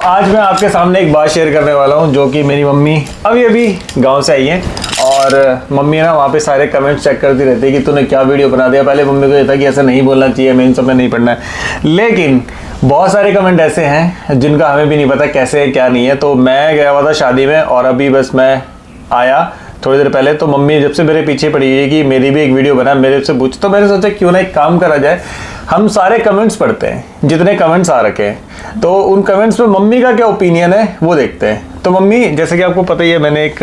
आज मैं आपके सामने एक बात शेयर करने वाला हूँ जो कि मेरी मम्मी अभी अभी गांव से आई हैं और मम्मी ना वहाँ पे सारे कमेंट्स चेक करती रहती है कि तूने क्या वीडियो बना दिया। पहले मम्मी को ये था कि ऐसा नहीं बोलना चाहिए, हमें इन सब में नहीं पढ़ना है, लेकिन बहुत सारे कमेंट ऐसे हैं जिनका हमें भी नहीं पता कैसे है क्या नहीं है। तो मैं गया हुआ था शादी में और अभी बस मैं आया थोड़ी देर पहले, तो मम्मी जब से मेरे पीछे पड़ी है कि मेरी भी एक वीडियो बना, मेरे से पूछ, तो मैंने सोचा क्यों ना एक काम करा जाए, हम सारे कमेंट्स पढ़ते हैं जितने कमेंट्स आ रखे हैं, तो उन कमेंट्स में मम्मी का क्या ओपिनियन है वो देखते हैं। तो मम्मी, जैसे कि आपको पता ही है मैंने एक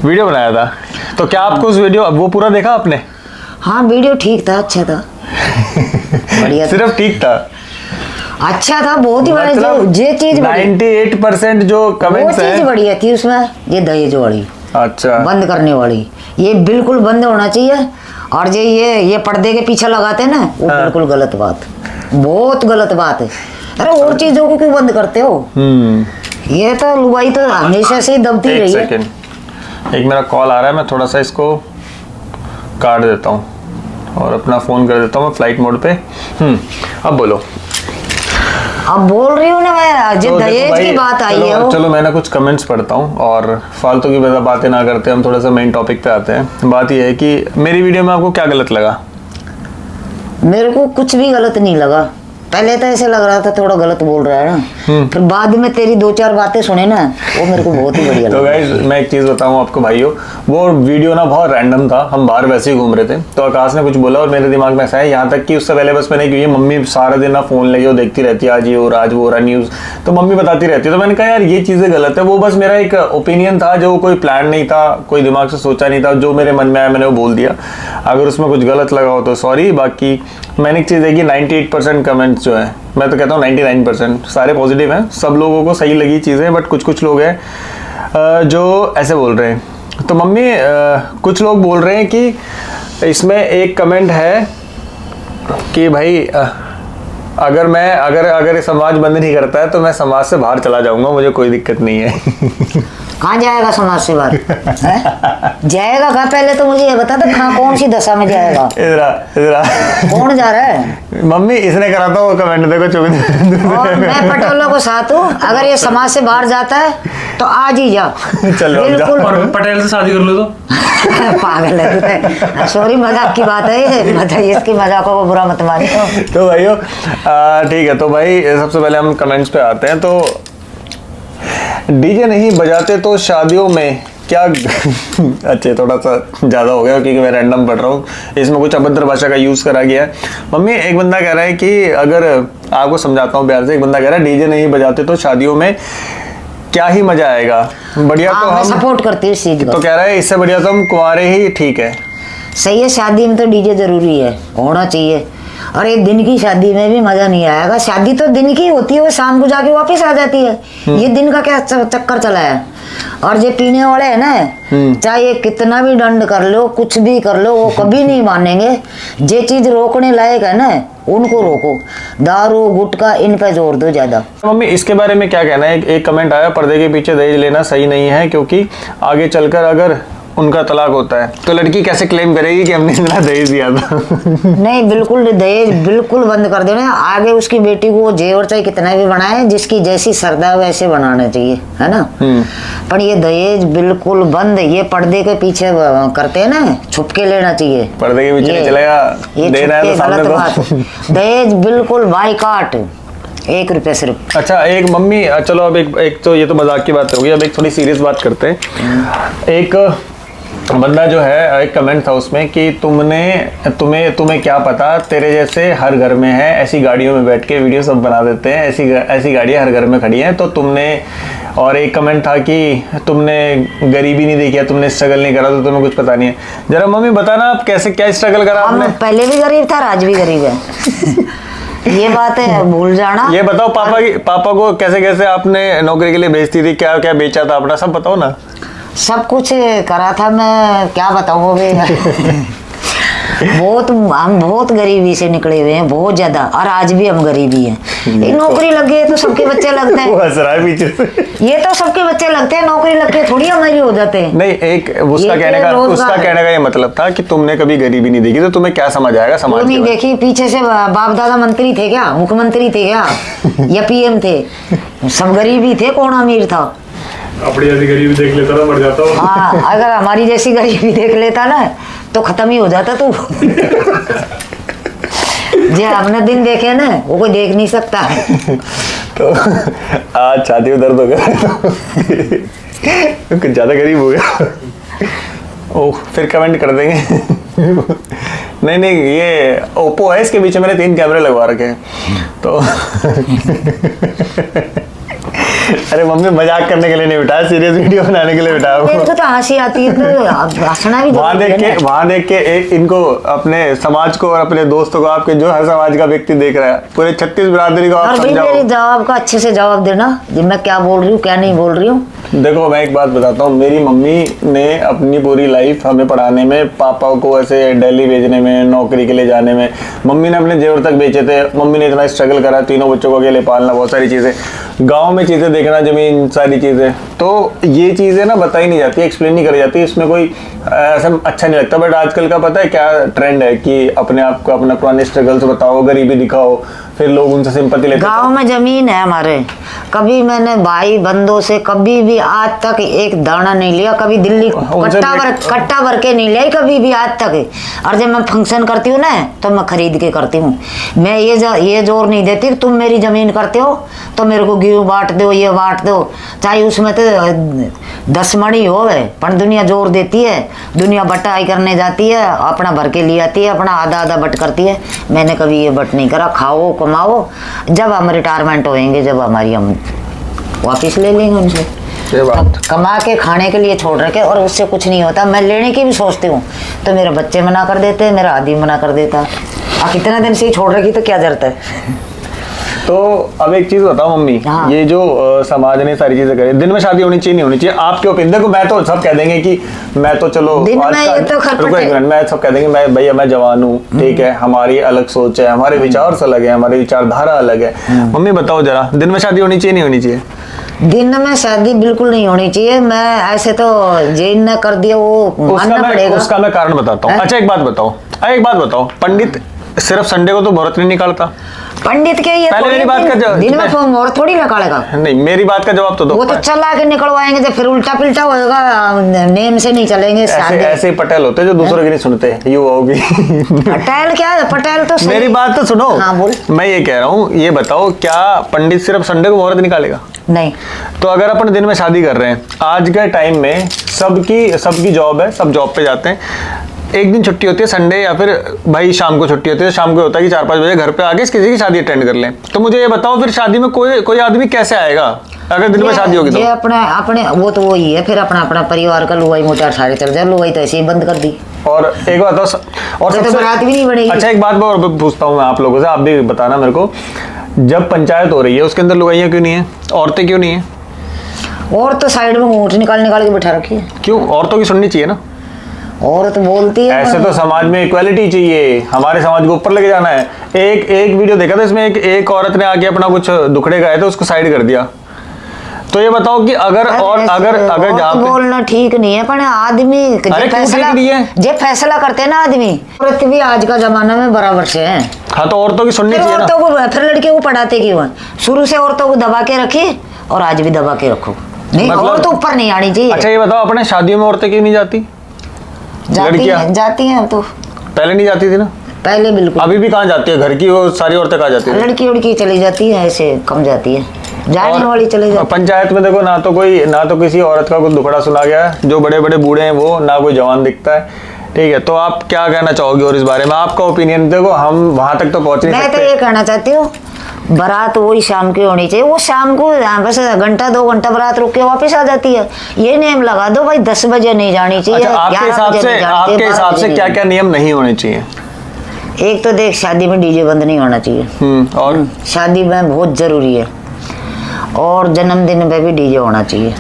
वीडियो बनाया था, तो क्या आपको उस वीडियो वो पूरा देखा आपने? हाँ, वीडियो ठीक था, अच्छा था। बढ़िया सिर्फ ठीक था? अच्छा था, बहुत ही बढ़िया। मतलब जो ये चीज 98% जो कमेंट्स है वो चीज बढ़िया थी उसमें। ये दहेज वाली, अच्छा, बंद करने वाली, ये बिल्कुल बंद होना चाहिए। और जो ये पर्दे के पीछे लगाते हैं ना, वो बिल्कुल गलत बात, बहुत गलत बात है। अरे और चीजों को क्यों बंद करते हो? ये तो लुगाई तो हमेशा से ही दबती रही है। एक मेरा कॉल आ रहा है, मैं थोड़ा सा इसको काट देता हूँ और अपना फोन कर देता हूँ मैं फ्लाइट मोड पे। अब बोलो। अब बोल रही हूँ ना मैं, जो दहेज की बात आई है। चलो मैं ना कुछ कमेंट्स पढ़ता हूँ और फालतू की बातें ना करते, हम थोड़ा सा मेन टॉपिक पे आते हैं। बात यह है कि मेरी वीडियो में आपको क्या गलत लगा? मेरे को कुछ भी गलत नहीं लगा। पहले तो ऐसे लग रहा था थोड़ा गलत बोल रहा है ना, फिर बाद में तेरी 2-4 बातें सुने ना, वो मेरे को बहुत ही बढ़िया लगा। तो गाइस मैं एक चीज बताऊं आपको भाइयों, वो वीडियो ना बहुत रैंडम था, हम बाहर वैसे ही घूम रहे थे, तो आकाश ने कुछ बोला और मेरे दिमाग में ऐसा है, यहाँ तक कि उससे पहले बस मैंने, क्योंकि मम्मी सारा दिन ना फोन लेके वो देखती रहती है, आज ये हो रहा, आज वो हो रहा न्यूज, तो मम्मी बताती रहती है, तो मैंने कहा यार ये चीजें गलत है। वो बस मेरा एक ओपिनियन था, जो कोई प्लान नहीं था, कोई दिमाग से सोचा नहीं था, जो मेरे मन में आया मैंने वो बोल दिया। अगर उसमें कुछ गलत लगा हो तो सॉरी। बाकी मैंने एक चीज है कि 98% कमेंट्स जो है, मैं तो कहता हूँ 99% सारे पॉजिटिव हैं, सब लोगों को सही लगी चीज़ें, बट कुछ लोग हैं जो ऐसे बोल रहे हैं। तो मम्मी, कुछ लोग बोल रहे हैं कि इसमें एक कमेंट है कि भाई अगर समाज बंद नहीं करता है तो मैं समाज से बाहर चला जाऊंगा, मुझे कोई दिक्कत नहीं है। कहाँ जाएगा समाज से बाहर? जाएगा कहाँ? पहले तो मुझे ये बता दो, कहाँ कौन सी दशा में जाएगा? इधर कौन जा रहा है? मम्मी, इसने करा था वो कमेंट, देखो चुप। और मैं पटेलों को साथ हूँ, अगर ये समाज से बाहर जाता है तो आज ही जा। चलो बिल्कुल। और पटेल से शादी कर लो तो। पागल है। सॉरी, मजाक की बात है, बताइए, इसकी मजाकों को बुरा मत मानिए। तो भाइयों ठीक है, तो भाई सबसे पहले हम कमेंट्स पे आते हैं। तो डीजे नहीं बजाते तो शादियों में क्या अच्छा, थोड़ा सा ज़्यादा हो गया क्योंकि मैं रैंडम पढ़ रहा हूँ, इसमें कुछ अभद्र भाषा का यूज़ करा गया है। मम्मी, एक बंदा कह रहा है कि, अगर आपको समझाता हूँ प्यार से, एक बंदा कह रहा है डीजे नहीं बजाते तो शादियों में क्या ही मजा आएगा, बढ़िया। तो हम सपोर्ट करती हूँ इस चीज को। तो कह रहा है इससे बढ़िया तो हम कुंवारे ही ठीक है। सही है, शादी में तो डीजे जरूरी है, होना चाहिए। और एक दिन की शादी में भी मजा नहीं आएगा। शादी तो दिन की होती है, वो शाम को जाके वापस आ जाती है। ये दिन का क्या चक्कर चला है? और जो पीने वाले है ना, चाहे कितना भी दंड कर लो, कुछ भी कर लो, वो कभी नहीं मानेंगे। जे चीज रोकने लायक है ना, उनको रोको। दारू गुटखा इन पे जोर दो ज्यादा। मम्मी, इसके बारे में क्या कहना है? एक कमेंट आया, पर्दे के पीछे दहेज लेना सही नहीं है क्योंकि आगे चलकर अगर उनका तलाक होता है तो लड़की कैसे क्लेम करेगी कि हमने इतना दहेज दिया था? नहीं, बिल्कुल दहेज बिल्कुल बंद कर देना। आगे उसकी बेटी को जेवर चाहे कितना भी बनाए, जिसकी जैसी श्रद्धा वैसे बनाना चाहिए, है ना। पर ये दहेज बिल्कुल बंद। ये पर्दे के पीछे करते हैं ना, छुप के लेना चाहिए। पर्दे के पीछे चलेगा, देना है तो सामने गलत बात। दहेज बिल्कुल बाइकाट, 1 रुपया सिर्फ। अच्छा, एक मम्मी, चलो अब एक तो ये तो मजाक की बात हो गई, अब एक थोड़ी सीरियस बात करते हैं। एक बंदा जो है, एक कमेंट था उसमें कि तुम्हें क्या पता, तेरे जैसे हर घर में है, ऐसी गाड़ियों में बैठ के वीडियो सब बना देते हैं, ऐसी गाड़ियां हर घर में खड़ी हैं, तो तुमने। और एक कमेंट था कि तुमने गरीबी नहीं देखी है, तुमने स्ट्रगल नहीं करा, तो तुम्हें कुछ पता नहीं है। जरा मम्मी बताना, आप कैसे क्या स्ट्रगल करा आपने? पहले भी गरीब था, आज भी गरीब है। ये बात है, भूल जाना। ये बताओ, पापा को कैसे आपने नौकरी के लिए भेजती थी, क्या क्या बेचा था अपना, सब बताओ ना। सब कुछ करा था मैं, क्या बताऊँ अभी। हम बहुत गरीबी से निकले हुए हैं, बहुत ज्यादा, और आज भी हम गरीबी हैं। एक नौकरी लग गई तो सबके बच्चे लगते हैं। वो हंस रहा है पीछे से। ये तो सबके बच्चे लगते हैं, नौकरी लग के थोड़ी हमारी हो जाते हैं। नहीं, एक उसका कहने का ये मतलब था कि तुमने कभी गरीबी नहीं देखी, तो तुम्हें क्या समझ आएगा समाज नहीं देखी, पीछे से बाप दादा मंत्री थे क्या, मुख्यमंत्री थे क्या, या पीएम थे, सब गरीबी थे, कौन अमीर था? अपनी जैसी गरीबी देख लेता ना मर जाता। हाँ, अगर हमारी जैसी गरीबी देख लेता ना तो खत्म ही हो जाता तू। जो हमने दिन देखे ना वो कोई देख नहीं सकता। तो आज छाती में दर्द हो गया कुछ ज्यादा गरीब हो गया। ओह, फिर कमेंट कर देंगे। नहीं नहीं, ये ओप्पो है, इसके पीछे मैंने 3 कैमरे लगवा रखे हैं तो अरे मम्मी, मजाक करने के लिए नहीं बिठाया, सीरियस वीडियो बनाने के लिए बिठाया। मेरे को तो हंसी आती है, तो हंसना भी वहां देख के एक इनको, अपने समाज को और अपने दोस्तों को, आपके जो हर समाज का व्यक्ति देख रहा है, पूरे 36 बिरादरी को आप समझाओ। मेरे जवाब का अच्छे से जवाब देना, जी मैं क्या बोल रही हूँ क्या नहीं बोल रही हूँ। देखो, मैं एक बात बताता हूँ, मेरी मम्मी ने अपनी पूरी लाइफ हमें पढ़ाने में, पापा को ऐसे दिल्ली भेजने में, नौकरी के लिए जाने में, मम्मी ने अपने जेवर तक बेचे थे। मम्मी ने इतना स्ट्रगल करा, 3 बच्चों को अकेले पालना, बहुत सारी चीज़ें, गांव में चीज़ें देखना, जमीन, सारी चीज़ें। तो ये चीज़ें ना बताई नहीं जाती, एक्सप्लेन नहीं करी जाती, इसमें कोई ऐसा अच्छा नहीं लगता। बट आजकल का पता है क्या ट्रेंड है कि अपने आप को, अपना पुराने स्ट्रगल्स बताओ, गरीबी दिखाओ, फिर लोग उनसे सिंपैथी लेते। गांव में जमीन है हमारे, कभी मैंने भाई बंदों से कभी भी आज तक एक दाना नहीं लिया, कभी दिल्ली कट्टा भर के नहीं लिया कभी भी आज तक। और जब मैं फंक्शन करती हूँ ना तो मैं खरीद के करती हूँ। मैं ये जोर नहीं देती कि तुम मेरी जमीन करते हो तो मेरे को गेहूं बांट दो, ये बांट दो, चाहे उसमें तो 10 मणी हो गए, पर दुनिया जोर देती है, दुनिया बटाई करने जाती है, अपना भर के ले आती है, अपना आधा आधा बट करती है। मैंने कभी ये बट नहीं करा। खाओ कमाओ, जब हम रिटायरमेंट होएंगे, जब हमारी, हम वापिस ले लेंगे उनसे। कमा के खाने के लिए छोड़ रखे, और उससे कुछ नहीं होता। मैं लेने की भी सोचती हूँ तो मेरे बच्चे मना कर देते, मेरा आदमी मना कर देता। अब कितना दिन से ही छोड़ रखी तो क्या जरूरत है। तो अब एक चीज बताओ मम्मी, हाँ। ये जो समाज ने सारी चीजें करी, दिन में शादी होनी चाहिए नहीं होनी चाहिए, आपके ओपिनियन? देखो, मैं तो सब कह देंगे कि मैं तो चलो दिन में ये तो रुको एक मिनट, मैं सब कह देंगे मैं भैया मैं जवान हूँ, ठीक है, हमारी अलग सोच है, हमारे विचार अलग है, हमारी विचारधारा अलग है। मम्मी बताओ जरा, दिन में शादी होनी चाहिए नहीं होनी चाहिए? दिन में शादी बिल्कुल नहीं होनी चाहिए। मैं ऐसे तो जेल ने कर दिया, वो मानना पड़ेगा। उसका मैं कारण बताता हूँ। अच्छा एक बात बताओ, पंडित सिर्फ संडे को तो मुहूर्त नहीं निकालता। पंडित के ये पहले मेरी बात का जवाब, दिन में मुहूर्त थोड़ी निकालेगा। नहीं, मेरी बात का जवाब तो दो। वो तो चला के निकलवाएंगे, तो फिर उल्टा पिल्टा होगा, नेम से नहीं चलेंगे। ऐसे पटेल होते जो दूसरों की नहीं सुनते, युवाओं की। पटेल क्या है? पटेल तो मेरी बात तो सुनो। हाँ बोल। मैं ये कह रहा हूँ, ये बताओ, क्या पंडित सिर्फ संडे को मुहूर्त निकालेगा? नहीं। तो अगर अपन दिन में शादी कर रहे हैं, आज के टाइम में सबकी जॉब है, सब जॉब पे जाते हैं, एक दिन छुट्टी होती है संडे, या फिर भाई शाम को छुट्टी होती है, शाम को होता है कि 4-5 बजे घर पे आके किसी की शादी अटेंड कर लें। तो मुझे ये बताओ, फिर शादी में कोई आदमी कैसे आएगा अगर दिन में शादी होगी तो? अपने वो तो वही है, फिर अपना परिवार का लुगाई मोटा सारे चल जाए, लुगाई तो ऐसे ही बंद कर दी। और एक बात और तो बारात भी नहीं बनेगी। अच्छा एक बात और पूछता हूँ मैं आप लोगों से, आप भी बताना मेरे को, जब पंचायत हो रही है उसके अंदर लुगाइयाँ क्यों नहीं है, औरतें क्यों नहीं है? और तो साइड में ऊँट निकाल के बैठा रखी है। क्यों? औरतों की सुननी चाहिए ना। औरत बोलती है ऐसे तो समाज में इक्वालिटी चाहिए, हमारे समाज को ऊपर लेके जाना है। एक वीडियो देखा था, इसमें एक औरत ने आके अपना कुछ दुखड़े गाए थे, उसको साइड कर दिया। तो ये बताओ कि अगर जहाँ पे बोलना ठीक नहीं है, पर आदमी जे फैसला करते हैं ना आदमी, औरत भी आज का जमाना में बराबर से है। हाँ, तो औरतों की सुननी चाहिए ना। औरतों को फिर लड़के को पढ़ाते क्यों हैं? शुरू से औरतों को दबा के रखी और आज भी दबा के रखो। नहीं, औरत ऊपर नहीं आनी चाहिए। अच्छा ये बताओ, अपने शादियों में औरतें क्यों नहीं जाती? जाती हैं तो पहले नहीं जाती थी ना? पहले बिल्कुल। अभी भी कहाँ जाती है? घर की वो सारी औरतें कहाँ जाती है? लड़की चली जाती है, ऐसे कम जाती है, जाने वाली चली जाती है। पंचायत में देखो, ना तो किसी औरत का कुछ दुखड़ा सुना गया है, जो बड़े बड़े बूढ़े हैं वो, ना कोई जवान दिखता है, ठीक है। तो आप क्या कहना चाहोगे और इस बारे में आपका ओपिनियन? देखो, हम वहां तक तो पहुंच नहीं सकते। मैं तो ये कहना चाहती हूँ, बारात वही शाम की होनी चाहिए। वो शाम को बस 1-2 घंटा बारात रुक के वापस आ जाती है। ये नियम लगा दो भाई, 10 बजे नहीं जानी चाहिए। अच्छा, आपके हिसाब से क्या क्या नियम नहीं होने चाहिए? एक तो देख, शादी में डीजे बंद नहीं होना चाहिए। और शादी में बहुत जरूरी है। और जन्मदिन पे भी डीजे होना चाहिए।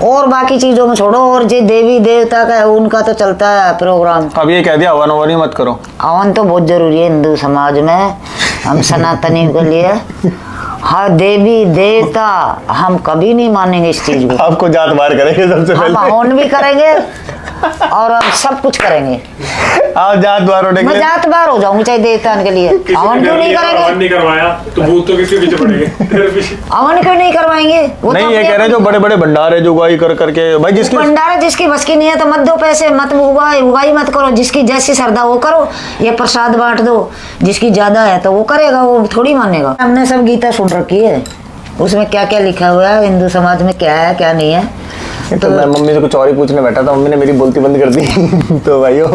और बाकी चीजों में छोड़ो, और जो देवी देवता का है उनका तो चलता है प्रोग्राम। अब ये कह दिया हवन ववन ही मत करो। हवन तो बहुत जरूरी है हिंदू समाज में, हम सनातनी के लिए। हाँ, देवी देवता हम कभी नहीं मानेंगे इस चीज को। आपको जात बार करेंगे सबसे हम पहले। हवन भी करेंगे और हम सब कुछ करेंगे। आप जात बार मैं उठेंगे। जात बार हो जाऊंगी चाहे देवता के लिए। हवन क्यों नहीं हवन करेंगे? नहीं करवाया तो भूत तो किसके पीछे पड़ेंगे? तेरे पीछे। हवन क्यों नहीं करवाएंगे? वो नहीं, तो ये अपने कह रहे हैं जो बड़े बड़े भंडारे जो उगाई कर करके भाई जिसकी भंडारा जिसकी बस की नहीं है तो मत दो पैसे, मत उगाई मत करो। जिसकी जैसी श्रद्धा वो करो, ये प्रसाद बांट दो। जिसकी ज्यादा है तो वो करेगा, वो थोड़ी मानेगा। हमने सब गीता सुन रखी है, उसमें क्या क्या लिखा हुआ है, हिंदू समाज में क्या है क्या नहीं है। तो मैं मम्मी से कुछ और ही पूछने बैठा था, मम्मी ने मेरी बोलती बंद कर दी। तो भाइयों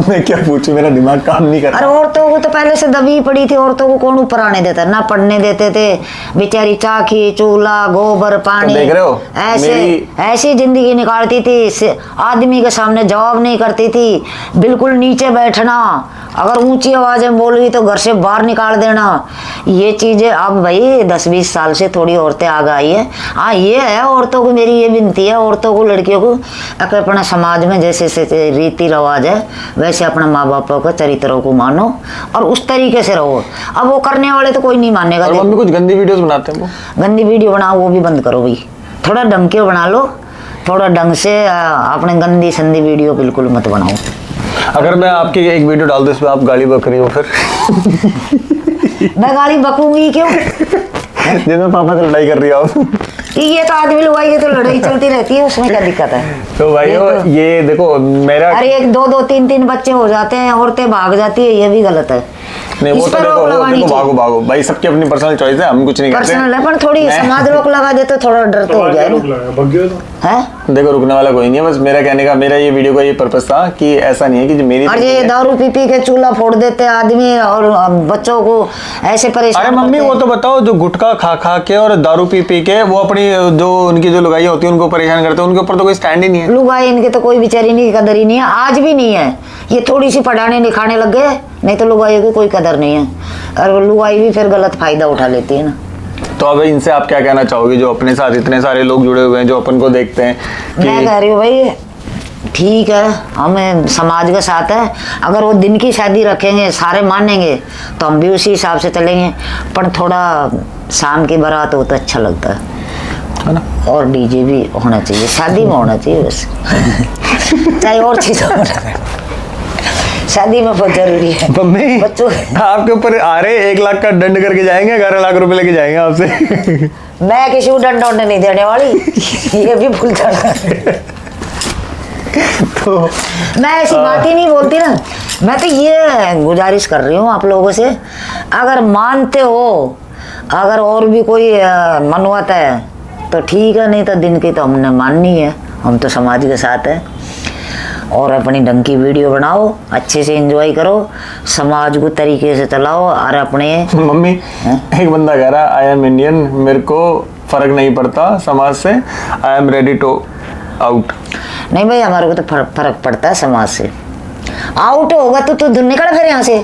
मैं क्या पूछूं, मेरा दिमाग काम नहीं कर अरे रहा। औरतों को तो पहले से दबी पड़ी थी, औरतों को कौन ऊपर आने देता, ना पढ़ने देते थे बेचारी। चाकी चूल्हा गोबर पानी, तो देख रहे हो, ऐसे ऐसी जिंदगी निकालती थी। आदमी के सामने जवाब नहीं करती थी, बिल्कुल नीचे बैठना, अगर ऊंची आवाज में बोल गई तो घर से बाहर निकाल देना। ये चीजें अब भाई 10-20 साल से थोड़ी औरतें आगे आई है। हाँ, ये है औरतों को मेरी ये विनती है, औरतों को लड़कियों को अगर अपने समाज में जैसे रीति रिवाज है वैसे अपने माँ बापों के चरित्रों को मानो और उस तरीके से रहो। अब वो करने वाले तो कोई नहीं मानेगा। और मम्मी कुछ गंदी वीडियोस बनाते हैं वो। गंदी वीडियो बनाओ वो भी बंद करो भाई, थोड़ा ढंग के बना लो, थोड़ा ढंग से। अपने गंदी संदी वीडियो बिल्कुल मत बनाओ। अगर मैं आपकी एक वीडियो डाल दूं इसमें आप गाली बक रही हो फिर? मैं गाली बकूंगी क्यों? जिसमें पापा से लड़ाई कर रही हो आप। ये तो आदमी लोग ये तो लड़ाई चलती रहती है, उसमें क्या दिक्कत है? तो भाइयों ये देखो मेरा, अरे 1-2 3 बच्चे हो जाते हैं, औरतें भाग जाती है, ये भी गलत है। नहीं वो इस तो पर देखो रोक वो लगानी देखो चाहिए। भागो भाई, सबकी अपनी पर्सनल चॉइस है, हम कुछ नहीं कहते। पर्सनल है पर थोड़ी मैं- समाज रोक लगा दे तो थोड़ा डर तो हो जाए ना। भग गया तो है। देखो रुकने वाला कोई नहीं है, बस मेरा कहने का मेरा ये वीडियो का ये पर्पस था कि ऐसा नहीं है कि जो मेरी और ये दारू पी के चूल्हा फोड़ देते हैं आदमी और बच्चों को ऐसे परेशान अरे मम्मी करते वो हैं। तो बताओ जो गुटखा खा खा के और दारू पी पी के वो अपनी जो उनकी जो लुगाई होती है उनको परेशान करते हैं, उनके ऊपर तो कोई स्टैंड ही नहीं है। लुगाई इनके तो कोई बेचारी नहीं कदर ही नहीं है, आज भी नहीं है। ये थोड़ी सी पढ़ाने लिखाने लग गए, नहीं तो लुगाई की कोई कदर नहीं है। और लुगाई भी फिर गलत फायदा उठा लेती है ना। तो अब इनसे आप क्या कहना चाहोगे जो अपने साथ इतने सारे लोग जुड़े हुए हैं जो अपन को देखते हैं मैं कि कह रही हूँ भाई ठीक है, हमें समाज के साथ है। अगर वो दिन की शादी रखेंगे सारे मानेंगे तो हम भी उसी हिसाब से चलेंगे, पर थोड़ा शाम की बारात हो तो अच्छा लगता है ना? और डीजे भी होना चाहिए, शादी में होना चाहिए बस। चाहे और चीज हो, शादी में बहुत जरूरी है। मम्मी बच्चों आपके ऊपर आ रहे 1 लाख का दंड करके जाएंगे, 11 लाख रुपए लेके जाएंगे आपसे। मैं किसी को दंड वंड नहीं देने वाली, ये भी भूल जाना। तो मैं ऐसी बात ही नहीं बोलती ना। मैं तो ये गुजारिश कर रही हूँ आप लोगों से, अगर मानते हो, अगर और भी कोई मनवाता है तो ठीक है, नहीं तो दिन की तो हमने माननी है। हम तो समाज के साथ है। और अपनी ढंग की वीडियो बनाओ, अच्छे से एंजॉय करो, समाज को तरीके से चलाओ। और अपने मम्मी एक बंदा कह रहा आई एम इंडियन, मेरे को फर्क नहीं पड़ता समाज से, I am ready to out. नहीं भाई, हमारे को तो फर्क पड़ता है समाज से। आउट होगा तो तू निकल फिर यहाँ से।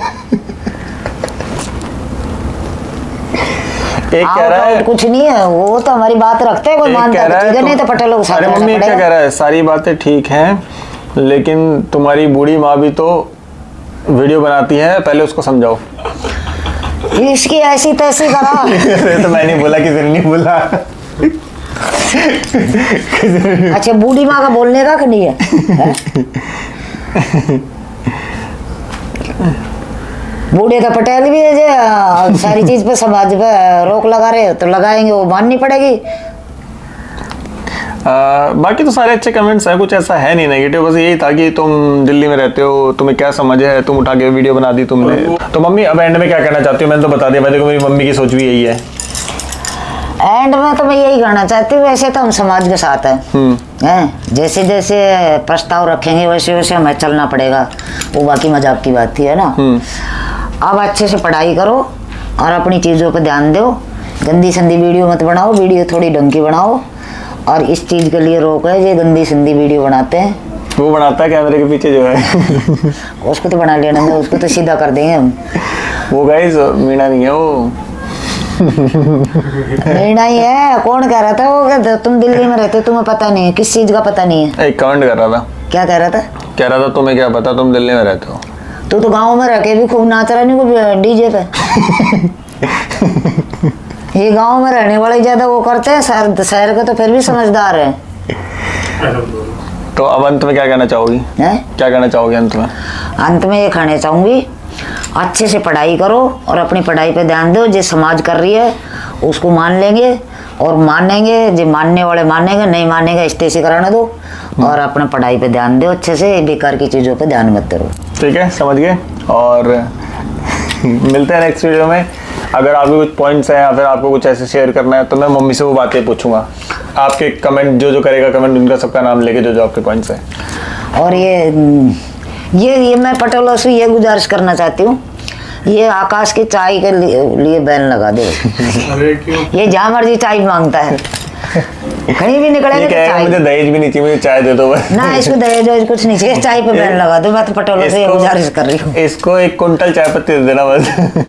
एक कह रहा है कुछ नहीं है, वो तो हमारी बात रखते हैं, कोई एक मानता कह रहा है है नहीं तो पटेल लोग साथ अरे रहना मम्मी क्या पड़ेगा। कह रहा है, सारी बातें ठीक हैं लेकिन तुम्हारी बूढ़ी माँ भी तो वीडियो बनाती है, पहले उसको समझाओ। इसकी ऐसी तैसी करा। ये तो मैं नहीं बोला, किसी ने नहीं बोला। अच्छा, बूढ़ी माँ का बोलने का कि नहीं है? बूढ़े का पटेल भी है जो सारी चीज पे समाज पे रोक लगा रहे हो तो लगाएंगे, वो माननी पड़ेगी। बाकी तो सारे अच्छे कमेंट्स हैं, कुछ ऐसा है नहीं नेगेटिव, बस यही था कि तुम दिल्ली में रहते हो, तुम्हें क्या समझ है, तुम उठा के वीडियो बना दी तुमने। तो मम्मी अब एंड में क्या कहना चाहती हो? मैंने तो बता दिया, भाई देखो मेरी मम्मी की सोच भी यही है। एंड में तो मैं यही कहना चाहती हूँ, वैसे तो हम समाज के साथ हैं, जैसे जैसे प्रस्ताव रखेंगे वैसे वैसे हमें चलना पड़ेगा, वो बाकी मजाक की बात थी, है ना। अब अच्छे से पढ़ाई करो और अपनी चीज़ों पर ध्यान दो, गंदी संदी वीडियो मत बनाओ, वीडियो थोड़ी ढंग की बनाओ। और इस चीज़ के लिए रोक है, ये गंदी संदी वीडियो बनाते हैं, वो बनाता है कैमरे के पीछे जो है। उसको तो बना लेना, उसको तो सीधा कर देंगे हम। वो गाइस मीणा नहीं है वो। निर्णय है। कौन कह रहा था वो, कहते तुम दिल्ली में रहते हो, तुम्हें पता नहीं है, किस चीज का पता नहीं है? एक कमेंट कर रहा था, क्या कह रहा था? कह रहा था तुम्हें क्या पता, तुम दिल्ली में रहते हो। तू तो गांव में रह के भी खूब नाच रहा नहीं को डीजे पे। ये गांव में रहने वाले ज्यादा वो करते हैं, शहर के तो फिर भी समझदार है। तो अब अंत में क्या कहना चाहोगी? हैं? क्या कहना चाहोगी अंत में? अंत में ये कहना चाहूंगी, अच्छे से पढ़ाई करो और अपनी पढ़ाई पे ध्यान दो। जो समाज कर रही है उसको मान लेंगे और मानेंगे, जो मानने वाले मानेंगे, नहीं मानेगा इस्तेसी कराने दो। और अपना पढ़ाई पे ध्यान दो अच्छे से, बेकार की चीज़ों पे ध्यान मत करो। ठीक है, समझ गए। और मिलते हैं नेक्स्ट वीडियो में। अगर आपके कुछ पॉइंट्स हैं या फिर आपको कुछ ऐसे शेयर करना है तो मैं मम्मी से वो बातें पूछूंगा। आपके कमेंट जो करेगा कमेंट, उनका सबका नाम लेके जो आपके पॉइंट्स हैं। और ये मैं पटोला से ये गुजारिश करना चाहती हूँ, ये आकाश की चाय के लिए बैन लगा दो। अरे क्यों? ये जहाँ मर्जी चाय मांगता है, कहीं भी निकलेगा ये तो कहेगा चाय। मुझे दहेज भी नहीं चाहिए, मुझे चाय दे दो बस। ना इसको दहेज वहेज कुछ नहीं चाहिए, चाय पे बैन लगा दो। मैं तो पटोला से ये गुजारिश कर रही हूँ। इसको 1 कुंटल चाय पत्ती दे देना बस।